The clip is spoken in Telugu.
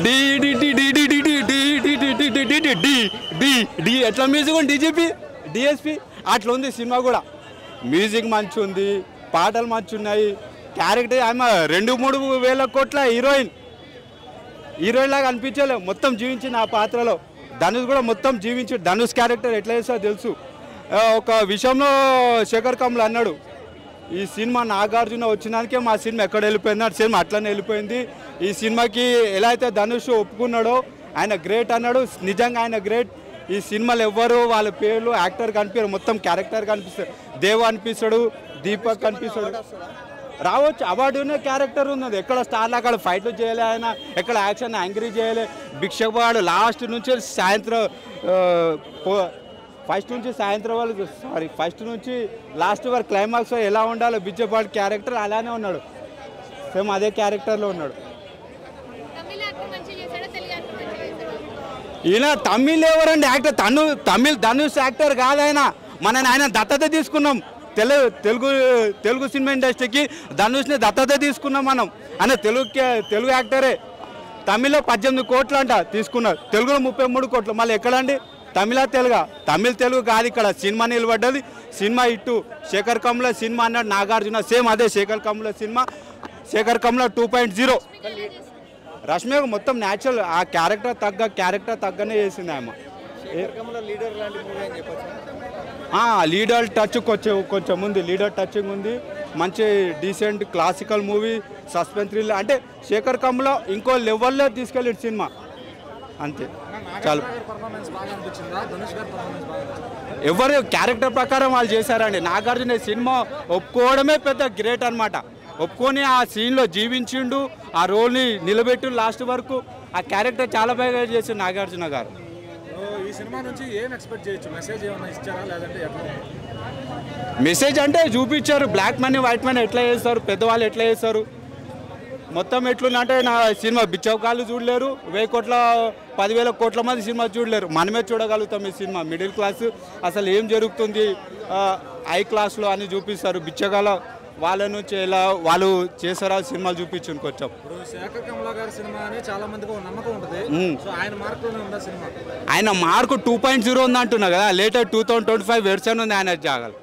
డి డి డి డి డి డి డి డి డి డి డి డి డి డి డి డి ఎట్లా మ్యూజిక్ ఉంది డీజీపీ డిఎస్పి అట్లా ఉంది సినిమా కూడా. మ్యూజిక్ మంచి ఉంది, పాటలు మంచి ఉన్నాయి, క్యారెక్టర్ ఆమె 2-3 వేల కోట్ల హీరోయిన్ లాగా అనిపించలేదు, మొత్తం జీవించింది ఆ పాత్రలో. ధనుష్ కూడా మొత్తం జీవించి ధనుష్ క్యారెక్టర్ ఎట్లా చేస్తారో తెలుసు. ఒక విషయంలో శేఖర్ కమ్ముల్ అన్నాడు, ఈ సినిమా నాగార్జున వచ్చినాకే మా సినిమా ఎక్కడ వెళ్ళిపోయింది, ఆ సినిమా అట్లనే వెళ్ళిపోయింది. ఈ సినిమాకి ఎలా అయితే ధనుష్ ఒప్పుకున్నాడో ఆయన గ్రేట్ అన్నాడు. నిజంగా ఆయన గ్రేట్. ఈ సినిమాలు ఎవ్వరు వాళ్ళ పేర్లు యాక్టర్ కనిపించారు, మొత్తం క్యారెక్టర్ కనిపిస్తాడు. దేవ అనిపిస్తాడు, దీపక్ కనిపిస్తాడు. రావచ్చు, అవార్డునే క్యారెక్టర్ ఉన్నది. ఎక్కడ స్టార్లు అక్కడ ఫైట్లు చేయలే ఆయన, ఎక్కడ యాక్షన్ యాంగ్రీ చేయలే. భిక్షవాడు లాస్ట్ నుంచి సాయంత్రం ఫస్ట్ నుంచి సాయంత్రం వరకు ఫస్ట్ నుంచి లాస్ట్ వరకు క్లైమాక్స్ ఎలా ఉండాలో బిచ్చపాడు క్యారెక్టర్ అలానే ఉన్నాడు, సేమ్ అదే క్యారెక్టర్లో ఉన్నాడు. ఈయన తమిళ్ ఎవరండి యాక్టర్? తమిళ్ ధనుష్ యాక్టర్ కాదు ఆయన. ఆయన దత్తత తీసుకున్నాం తెలుగు సినిమా ఇండస్ట్రీకి. ధనుష్ని దత్తత తీసుకున్నాం మనం. ఆయన తెలుగు యాక్టరే. తమిళ్లో 18 కోట్లు అంట తీసుకున్నారు, తెలుగులో 33 కోట్లు. మళ్ళీ ఎక్కడండి? తెలుగు కాదు ఇక్కడ. సినిమా నిలబడ్డది, సినిమా ఇట్టు. శేఖర్ కమ్ముల సినిమా అన్నాడు నాగార్జున, సేమ్ అదే శేఖర్ కమ్ముల సినిమా. శేఖర్ కమ్ముల 2.0. రష్మి మొత్తం న్యాచురల్, ఆ క్యారెక్టర్ తగ్గనే చేసింది ఆమె. లీడర్ టచ్ కొంచెం ఉంది, లీడర్ టచింగ్ ఉంది. మంచి decent classical movie, suspense thriller. అంటే శేఖర్ కమ్ముల ఇంకో లెవెల్లో తీసుకెళ్ళాడు సినిమా, అంతే చాలు. ఎవరు క్యారెక్టర్ ప్రకారం వాళ్ళు చేశారండి. నాగార్జున సినిమా ఒప్పుకోవడమే పెద్ద గ్రేట్ అనమాట. ఒప్పుకొని ఆ సీన్లో జీవించిండు, ఆ రోల్ని నిలబెట్టు లాస్ట్ వరకు. ఆ క్యారెక్టర్ చాలా బాగా చేసిండు నాగార్జున గారు. ఈ సినిమా నుంచి ఏం ఎక్స్పెక్ట్ చేయొచ్చు? మెసేజ్ ఏమైనా ఇచ్చారా లేదంటే ఎట్లా? మెసేజ్ అంటే చూపించారు, బ్లాక్ మనీ వైట్ మనీ ఎట్లా చేస్తారు, పెద్దవాళ్ళు ఎట్లా చేస్తారు, మొత్తం ఎట్లుందంటే. నా సినిమా బిచ్చవకాలు చూడలేరు, 1000 కోట్ల 10,000 కోట్ల మంది సినిమా చూడలేరు, మనమే చూడగలుగుతాం ఈ సినిమా. మిడిల్ క్లాస్ అసలు ఏం జరుగుతుంది హై క్లాస్లో అని చూపిస్తారు. బిచ్చగాల వాళ్ళ నుంచి ఎలా వాళ్ళు చేసారా సినిమాలు చూపించుని కొంచెం. శేఖర్ కమ్ముల గారి సినిమా అని చాలా మందికి నమ్మకం ఉంటుంది. ఆయన మార్కు 2.0 ఉంది అంటున్నా కదా, లేటర్ 2025 వెర్షన్ ఉంది ఆయన జాగాలి.